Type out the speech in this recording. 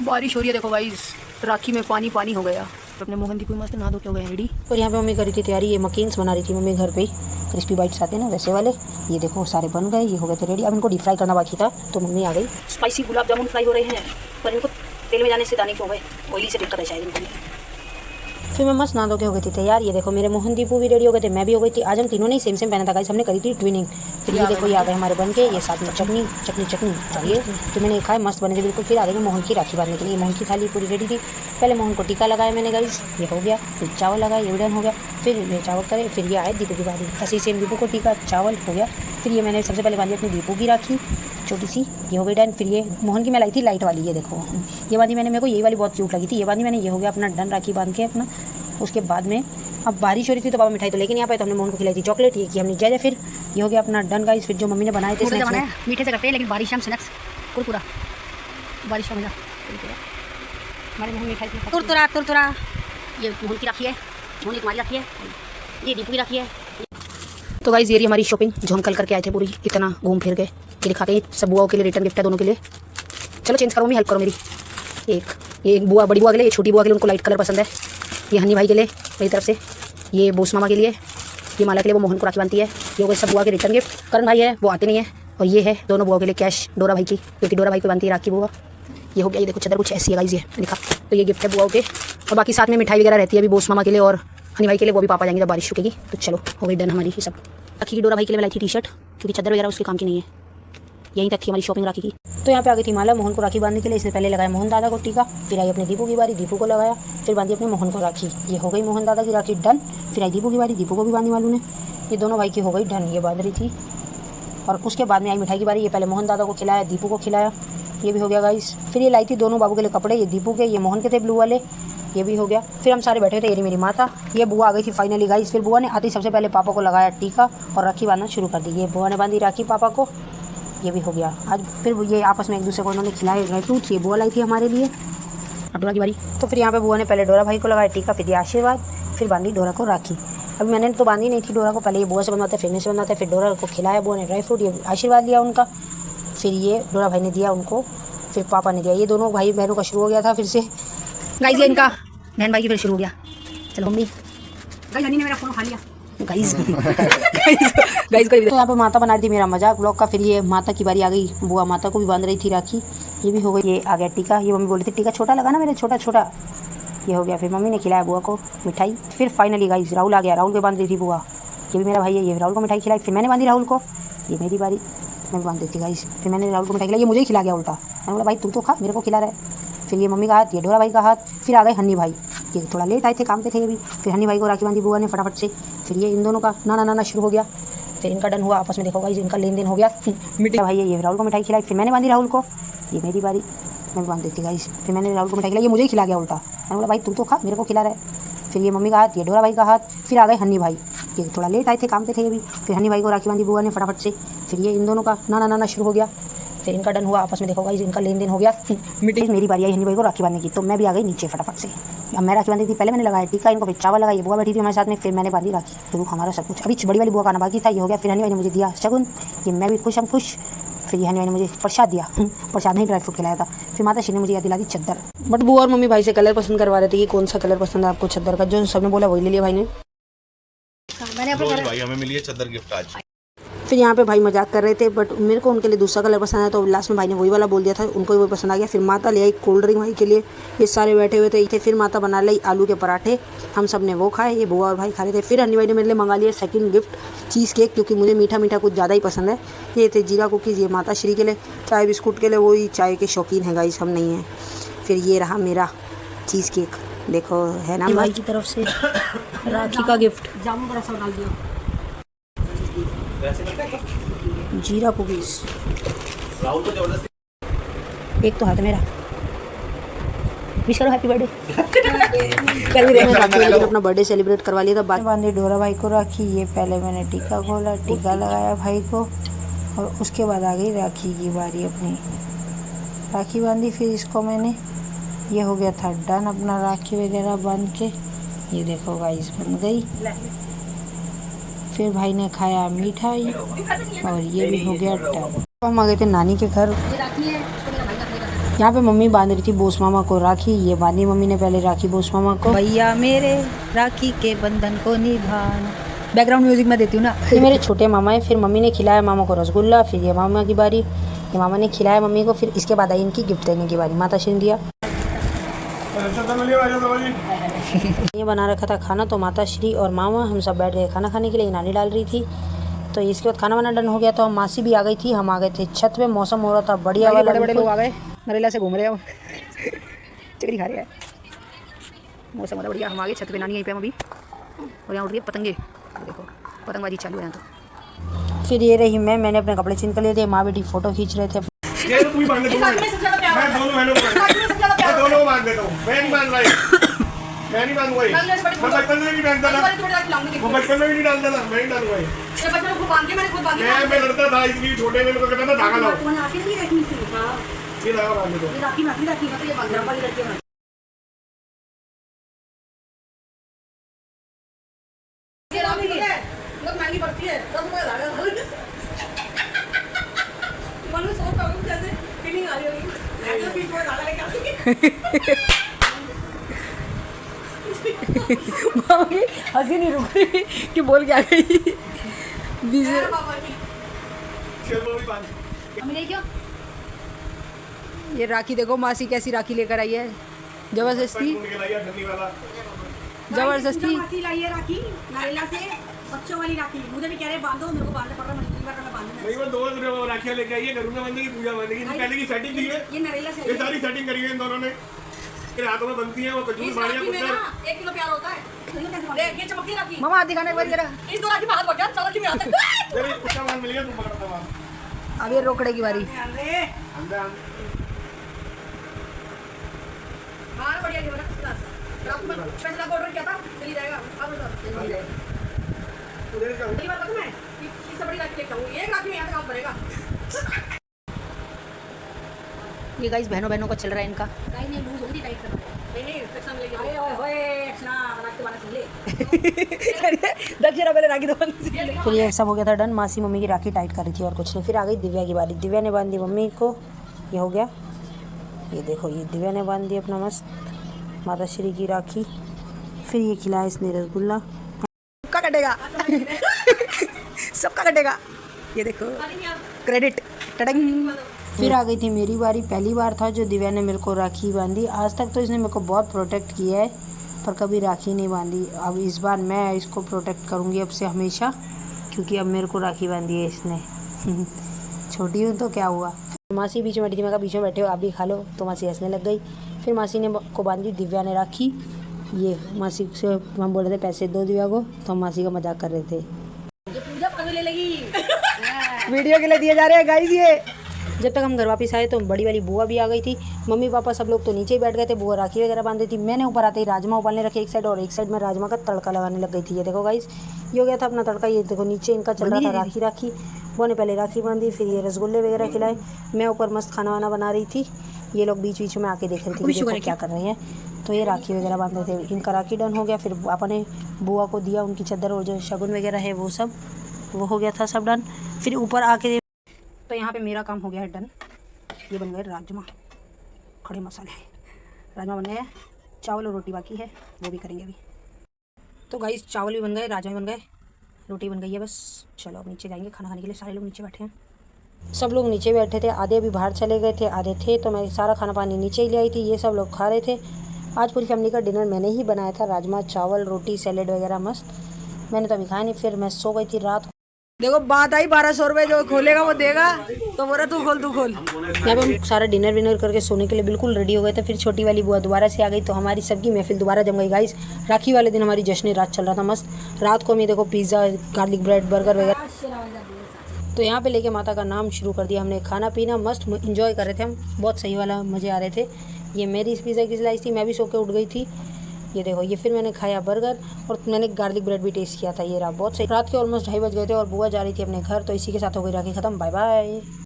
बारिश हो रही है, देखो गाइस, राखी में पानी पानी हो गया। अपने मोहन दीपू मस्त नहा धो के हो गए रेडी। और यहाँ पे मम्मी करी थी तैयारी, ये मकीन्स बना रही थी मम्मी घर पे ही, क्रिस्पी बाइट्स आते हैं ना वैसे वाले। ये देखो सारे बन गए, ये हो गए थे रेडी। अब इनको डीप फ्राई करना बाकी था तो मम्मी आ गई। स्पाइसी गुलाब जामुन फ्राई हो रहे हैं, पर इनको तेल में जाने से दाने क्यों हो गए, ऑयली से दिक्कत है शायद इनको। फिर मैं मस्त नहा धो के हो गई थी तैयार। ये देखो मेरे मोहन दीपू भी रेडी हो गए थे, मैं भी हो गई थी। आज हम तीनों ने सेम सेम पहना था गाइस, हमने करी थी ट्विनिंग। फिर ये देखो ये आ गए हमारे बन के, ये साथ में चटनी चटनी चटनी चाहिए। फिर मैंने खाए, मस्त बने थे बिल्कुल। फिर आ गई मोहन की राखी बांधने के लिए। मोहन की थाली पूरी रेडी थी। पहले मोहन को टीका लगाया मैंने गाइस, ये हो गया। फिर चावल लगाया, ये डन हो गया। फिर ये चावल करे, फिर ये आए दीपू की बारी, ऐसे सेम दीपू को टीका चावल हो गया। फिर ये मैंने सबसे पहले बांधी अपनी दीपू की राखी छोटी सी, ये हो गई डन। फिर ये मोहन की मैं लाई थी लाइट वाली, ये देखो ये बांधी मैंने, मेरे को ये वाली बहुत क्यूट लगी थी, ये बांधी मैंने। ये हो गया अपना डन राखी बांध के अपना। उसके बाद में अब बारिश हो रही थी तो पापा मिठाई तो लेकिन यहाँ पे तो हमने मोहन को खिलाई थी चॉकलेट, ये की हमने जय। फिर ये हो गया अपना डन गाइस। फिर जो मम्मी ने बनाए थे मीठे से करते हैं, लेकिन बारिश हम स्नैक्स कुरकुरा, बारिश का मजा हमारे मोहन मिठाई तुरतुरा। ये मोहन की राखी है, मोहन की तुम्हारी राखी है, ये दीपू की राखी है। तो गाइस ये रही हमारी शॉपिंग जो हम कल करके आए थे पूरी, इतना घूम फिर गए। ये दिखाते हैं सब बुआओं के लिए रिटर्न गिफ्ट है दोनों के लिए। चलो चेंज करो, मैं हेल्प करो मेरी। एक बुआ, बड़ी बुआ के लिए, ये छोटी बुआ के लिए, उनको लाइट कलर पसंद है। ये हनी भाई के लिए मेरी तरफ से, ये बोस मामा के लिए, ये माला के लिए, वो मोहन को राखी बांधती है। ये हो गए सब बुआ के रिटर्न गिफ्ट। करण भाई है वो आते नहीं है। और ये है दोनों बुआ के लिए कैश, डोरा भाई की, क्योंकि डोरा भाई को बांधती है राखी बुआ। ये हो गया, ये देखो चादर कुछ ऐसी है गाइस, ये दिखा। तो ये गिफ्ट है बुआओं के। और बाकी साथ में मिठाई वगैरह रहती है अभी बोस मामा के लिए और हनी भाई के लिए, वो भी पापा जाएंगे जब बारिश रुकेगी। तो चलो हो गई डन हमारी ये सब। राखी की डोरा भाई के लिए लाई थी टी शर्ट, क्योंकि चादर वगैरह उसके काम की नहीं है। यहीं तक थी हमारी शॉपिंग राखी की। तो यहाँ पे आ गई थी माला मोहन को राखी बांधने के लिए। इसने पहले लगाया मोहन दादा को टीका, फिर आई अपने दीपू की बारी, दीपू को लगाया, फिर बांधी अपने मोहन को राखी। ये हो गई मोहन दादा की राखी डन। फिर आई दीपू की बारी, दीपू को भी बांधी मालू ने। ये दोनों भाई की हो गई डन, ये बांध रही थी। और उसके बाद में आई मिठाई की बारी। ये पहले मोहन दादा को खिलाया, दीपू को खिलाया, ये भी हो गया गाइस। फिर ये लाई थी दोनों बाबू के लिए कपड़े, ये दीपू के, ये मोहन के थे ब्लू वाले, ये भी हो गया। फिर हम सारे बैठे थे, ये मेरी माता, ये बुआ आ गई थी फाइनली गाइस। फिर बुआ ने आती सबसे पहले पापा को लगाया टीका और राखी बांधना शुरू कर दी। ये बुआ ने बांधी राखी पापा को, ये भी हो गया आज। फिर ये आपस में एक दूसरे को इन्होंने खिलाए ड्राई फ्रूट्स। ये बुआ लाई थी हमारे लिए। अब डोरा की बारी। तो फिर यहाँ पे बुआ ने पहले डोरा भाई को लगाया टीका, फिर दिया आशीर्वाद, फिर बांधी डोरा को राखी। अभी मैंने तो बांधी नहीं थी डोरा को, पहले ये बुआ से बंधवाते फिर मेरे से बंधवाते, फिर डोरा को खिलाया बुआ ने ड्राई फ्रूट, ये आशीर्वाद लिया उनका। फिर ये डोरा भाई ने दिया उनको, फिर पापा ने दिया। ये दोनों भाई बहनों का शुरू हो गया था फिर से गाइस, ये इनका बहन भाई की फिर शुरू हो गया। चलो मम्मी गाइस, हनी ने मेरा फोन खा लिया गाइस गाइस को। तो यहाँ पे माता बना रही थी मेरा मजाक ब्लॉग का। फिर ये माता की बारी आ गई, बुआ माता को भी बांध रही थी राखी, ये भी हो गई। ये आ गया टीका, ये मम्मी बोली थी टीका छोटा लगा ना मेरे, छोटा छोटा, ये हो गया। फिर मम्मी ने खिलाया बुआ को मिठाई। फिर फाइनली गाइस राहुल आ गया, राहुल को बांध रही थी बुआ, ये भी मेरा भाई है, ये राहुल को मिठाई खिलाई। फिर मैंने बांधी राहुल को, ये मेरी बारी, मैं बांध देती गाइस। फिर मैंने राहुल को मिठाई खिलाई, ये मुझे ही खिला गया उल्टा। मैंने बोला भाई तू तो खा, मेरे को खिला रहा है। फिर ये मम्मी का हाथ, ये डोरा भाई का हाथ। फिर आ गए हनी भाई, ये थोड़ा लेट आए थे, काम पे थे ये भी। फिर हनी भाई को राखी बांधी बुआ ने फटाफट से। फिर ये इन दोनों का नाना नाना शुरू हो गया। फिर इनका डन हुआ आपस में, देखो गाइस इनका लेन देन हो गया। मिठाई भाई है, ये राहुल को मिठाई खिलाई। फिर मैंने बांधी राहुल को, ये मेरी बारी, मैं बांध देती गाइस। फिर मैंने राहुल को मिठाई खिलाई, ये मुझे ही खिला गया उल्टा। मैंने बोला भाई तू तो खा, मेरे को खिला रहा है। फिर ये मम्मी का हाथ, ये डोरा भाई का हाथ। फिर आ गए हनी भाई, ये थोड़ा लेट आए थे, काम पे थे ये भी। फिर हनी भाई को राखी बांधी बुआ ने फटाफट से। फिर ये इन दोनों का नाना नाना शुरू हो गया। फिर इनका डन हुआ आपस में, देखो गाइस इनका लेन देन हो गया। मेरी बारी आई हनी भाई को राखी बांधने की, तो मैं भी आ गई नीचे फटाफट से। अब मैं राखी बांधी थी, पहले मैंने लगाया टीका इनको, फिर चावल लगाया, ये बुआ बैठी थी हमारे साथ में। फिर मैंने बांधी राखी, तो हमारा सब कुछ। अभी बड़ी वाली बुआ का आना बाकी था, ये हो गया। फिर हनी भाई ने मुझे दिया शगुन, ये मैं भी खुश, हम खुश। फिर हनी भाई ने मुझे प्रसाद दिया, प्रसाद नहीं ड्राई फ्रूट खिलाया था। फिर माता श्री ने मुझे याद दिला दी चद्दर। बट बुआ और मम्मी भाई से कलर पसंद करवा रहे थे कि कौन सा कलर पसंद है आपको चद्दर का, जो सबने बोला वही ले लिया भाई ने। मैंने अपने भाई हमें मिली है चद्दर गिफ्ट आज। फिर यहाँ पे भाई मजाक कर रहे थे, बट मेरे को उनके लिए दूसरा कलर पसंद है, तो लास्ट में भाई ने वही वाला बोल दिया था, उनको वही पसंद आ गया। फिर माता ले आई कोल्ड ड्रिंक भाई के लिए, ये सारे बैठे हुए थे। फिर माता बना लाई आलू के पराठे, हम सब ने वो खाए, ये बुआ और भाई खा रहे थे। फिर हनी भाई ने मेरे लिए मंगा लिया सेकंड गिफ्ट चीज़ केक, क्योंकि मुझे मीठा मीठा कुछ ज़्यादा ही पसंद है। ये थे जीरा कुकीज़, ये माता श्री के लिए। चाय बिस्कुट के लिए वही चाय के शौकीन है गाइस, हम नहीं हैं। फिर ये रहा मेरा चीज़ केक, देखो है ना भाई की तरफ से राखी का गिफ्ट। जामुन का रसा डाल दिया, जीरा कुकीज, एक तो हाथ मेरा। विश करो हैप्पी बर्थडे। कल भी मैंने अपना बर्थडे सेलिब्रेट करवा लिया था। बांधी डोरा भाई को राखी, ये पहले मैंने टीका खोला, टीका लगाया भाई को, और उसके बाद आ गई राखी की बारी अपनी। राखी बांधी, फिर इसको मैंने, ये हो गया था डन अपना राखी वगैरह बांध के। ये देखो गाइस बन गई। फिर भाई ने खाया मिठाई और ये भी हो गया डन। हम आ गए थे नानी के घर। यहाँ पे मम्मी बांध रही थी बोस मामा को राखी। ये बांधी मम्मी ने पहले राखी बोस मामा को। भैया मेरे राखी के बंधन को निभाना। बैकग्राउंड म्यूजिक मैं देती हूँ ना। ये मेरे छोटे मामा है। फिर मम्मी ने खिलाया मामा को रसगुल्ला। फिर ये मामा की बारी, ये मामा ने खिलाया मम्मी को। फिर इसके बाद आई इनकी गिफ्ट देने की बारी। माता श्री ने दिया। ये बना रखा था खाना, तो माता श्री और मामा हम सब बैठ गए खाना खाने के लिए। नानी डाल रही थी। तो इसके बाद खाना वाना डन हो गया। तो मासी भी आ गई थी। हम आ गए थे छत पे। मौसम हो रहा था बढ़िया वाला। बड़े बड़े लोग आ गए, नरेला से घूम रहे हो, चिकनी खा रहे हैं। मौसम हो रहा बढ़िया। हम आ गए छत पे। नानी यहीं पे हम अभी। और यहाँ उठ गई पतंगे। देखो पतंगबाजी चालू है यहाँ तो। फिर ये रही मैंने अपने कपड़े चेंज कर लिए थे। माँ बेटी फोटो खींच रहे थे। मैं नहीं मांगूंगा ये। मैं बचपन में नहीं डालता था। वो बचपन में भी नहीं डालता था। मैं नहीं डालूंगा ये। मैं लड़ता था इसलिए छोटे में लोग कहता था धागा लाओ। ये लगाओ बांध दो। महंगी पड़ती है 10 रुपए धागा। मन सो करूं जैसे फीलिंग आ रही होगी। मैं तो 20 रुपए धागा लेके आती। मम्मी हंसी नहीं रुक रही कि बोल क्या गई। ये राखी देखो मासी कैसी राखी लेकर आई है। जबरदस्ती जबरदस्ती राखी नारियला से बच्चों वाली राखी। मुझे भी कह रहे बांधो, मेरे को बांधना पड़ रहा है। मजबूरी में मैं बांधूंगा। नहीं वो दो राखियां लेके आई है। घर में बंदे की पूजा बंदे की पहले की सेटिंग की है। ये नारियला से ये सारी सेटिंग करी है इन दोनों ने। रातों में बनती है वो कचूर बाड़ियां पुत्र 1 किलो प्यार होता है। देख ये चमकती राखी। मामा दिखाने एक बार जरा। इस दो राखी में हाथ बढ़ गया, चार राखी में हाथ तक। तेरे कुत्ता मान मिल गया तू पकड़ता वहां। अब ये रोकड़े की बारी। हां बढ़िया ये बड़ा रात में स्पेशल ऑर्डर किया था, चली जाएगा। अब चली जाएगा। उधर का पहली बार पता मैं इससे बड़ी राखी लेके आऊं। एक राखी में यहां तक काम करेगा। ये गाइस बहनों बहनों का चल रहा है इनका। गाइस ने लूज होगी टाइट करना। नहीं सेक्शन ले अरे ओए होए ना बना के बना ले। दक्षिणा पहले राखी दो। फिर ये सब हो गया था डन। मासी मम्मी की राखी टाइट कर रही थी और कुछ नहीं। फिर आ गई दिव्या की बारी। दिव्या ने बांध दी मम्मी को। ये हो गया। ये देखो ये दिव्या ने बांध दी अपना मस्त माता श्री की राखी। फिर ये खिलाया इसने रसगुल्ला। सबका कटेगा सबका कटेगा। ये देखो क्रेडिट टडंग। फिर आ गई थी मेरी बारी। पहली बार था जो दिव्या ने मेरे को राखी बांधी। आज तक तो इसने मेरे को बहुत प्रोटेक्ट किया है पर कभी राखी नहीं बांधी। अब इस बार मैं इसको प्रोटेक्ट करूँगी अब से हमेशा, क्योंकि अब मेरे को राखी बांधी है इसने। छोटी हूँ तो क्या हुआ। मासी बीच में बैठी थी। मैं कहा बीच में बैठे हो आप भी खा लो, तो मासी हंसने लग गई। फिर मासी ने को बांधी दिव्या ने राखी। ये मासी से हम बोल रहे थे पैसे दो दिव्या को, तो हम मासी का मजाक कर रहे थे। पूजा पानी ले लेगी। वीडियो के लिए दिए जा रहे हैं गाइस ये। जब तक हम घर वापस आए तो बड़ी वाली बुआ भी आ गई थी। मम्मी पापा सब लोग तो नीचे ही बैठ गए थे। बुआ राखी वगैरह बांध रही थी। मैंने ऊपर आते ही राजमा उबालने रखे एक साइड, और एक साइड में राजमा का तड़का लगाने लग गई थी। ये देखो गाइस ये हो गया था अपना तड़का। ये देखो नीचे इनका चल रहा था राखी राखी। बुआ ने पहले राखी बांधी, फिर ये रसगुल्ले वगैरह खिलाए। मैं ऊपर मस्त खाना वाना बना रही थी। ये लोग बीच बीच में आके देख रहे थे देखो क्या कर रहे हैं। तो ये राखी वगैरह बांध रहे थे। इनका राखी डन हो गया। फिर पापा ने बुआ को दिया उनकी चादर और जो शगुन वगैरह है वो सब, वो हो गया था सब डन। फिर ऊपर आके तो यहाँ पे मेरा काम हो गया है डन। ये बन गए राजमा खड़े मसाले। राजमा बन गए, चावल और रोटी बाकी है, वो भी करेंगे अभी। तो गाइस चावल भी बन गए, राजमा भी बन गए, रोटी बन गई है बस। चलो अब नीचे जाएंगे खाना खाने के लिए। सारे लोग नीचे बैठे हैं। सब लोग नीचे बैठे थे। आधे अभी बाहर चले गए थे, आधे थे। तो मैं सारा खाना पानी नीचे ही ले आई थी। ये सब लोग खा रहे थे। आज पूरी फैमिली का डिनर मैंने ही बनाया था। राजमा चावल रोटी सैलेड वगैरह मस्त। मैंने तो अभी खाया नहीं। फिर मैं सो गई थी रात। देखो बात आई 1200 रुपये जो खोलेगा वो देगा। तो बोला तू खोल तू खोल। यहाँ पे हम सारा डिनर विनर करके सोने के लिए बिल्कुल रेडी हो गए थे। फिर छोटी वाली बुआ दोबारा से आ गई तो हमारी सबकी महफिल दोबारा जम गई गाइस। राखी वाले दिन हमारी जश्न रात चल रहा था मस्त। रात को हम ये देखो पिज़्ज़ा गार्लिक ब्रेड बर्गर वगैरह तो यहाँ पे लेके माता का नाम शुरू कर दिया हमने। खाना पीना मस्त इंजॉय कर रहे थे हम। बहुत सही वाला मज़े आ रहे थे। ये मेरी इस पिज़्ज़ा की स्लाइस थी। मैं भी सो के उठ गई थी। ये देखो ये फिर मैंने खाया बर्गर और मैंने गार्लिक ब्रेड भी टेस्ट किया था। ये रहा बहुत सही। रात के ऑलमोस्ट 2:30 बज गए थे और बुआ जा रही थी अपने घर। तो इसी के साथ हो गई राखी ख़त्म। Bye bye.